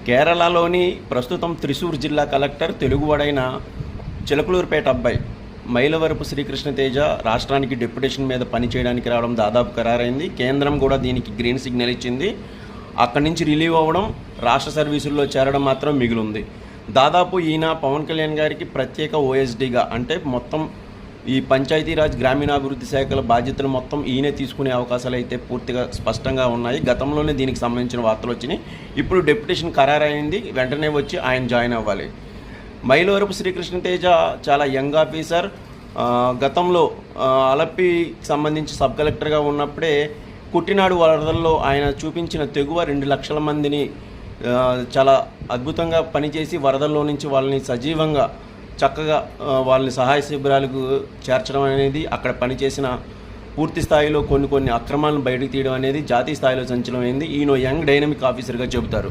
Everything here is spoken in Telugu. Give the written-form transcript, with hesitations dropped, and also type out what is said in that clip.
కేరళలోని ప్రస్తుతం త్రిశూర్ జిల్లా కలెక్టర్ తెలుగువాడైన చిలకలూరుపేట అబ్బాయి మైలవరపు శ్రీకృష్ణతేజ రాష్ట్రానికి డెప్యుటేషన్ మీద పనిచేయడానికి రావడం దాదాపు ఖరారైంది. కేంద్రం కూడా దీనికి గ్రీన్ సిగ్నల్ ఇచ్చింది. అక్కడి నుంచి రిలీవ్ అవ్వడం, రాష్ట్ర సర్వీసుల్లో చేరడం మాత్రం మిగిలింది. దాదాపు ఈయన పవన్ కళ్యాణ్ గారికి ప్రత్యేక ఓఎస్డీగా, అంటే మొత్తం ఈ పంచాయతీరాజ్ గ్రామీణాభివృద్ధి శాఖల బాధ్యతలు మొత్తం ఈయనే తీసుకునే అవకాశాలు అయితే పూర్తిగా స్పష్టంగా ఉన్నాయి. గతంలోనే దీనికి సంబంధించిన వార్తలు వచ్చినాయి. ఇప్పుడు డెప్యుటేషన్ ఖరారైంది, వెంటనే వచ్చి ఆయన జాయిన్ అవ్వాలి. మైలవరపు శ్రీకృష్ణతేజ చాలా యంగ్ ఆఫీసర్. గతంలో అలప్పికి సంబంధించి సబ్ కలెక్టర్గా ఉన్నప్పుడే కుట్టినాడు వరదల్లో ఆయన చూపించిన తెగువ 2 లక్షల మందిని చాలా అద్భుతంగా పనిచేసి వరదల్లో నుంచి వాళ్ళని సజీవంగా చక్కగా వాళ్ళని సహాయ శిబిరాలకు చేర్చడం అనేది, అక్కడ పనిచేసిన పూర్తి స్థాయిలో కొన్ని అక్రమాలను బయటకు తీయడం అనేది జాతీయ స్థాయిలో సంచలనమైంది. ఈయన యంగ్ డైనమిక్ ఆఫీసర్గా చెబుతారు.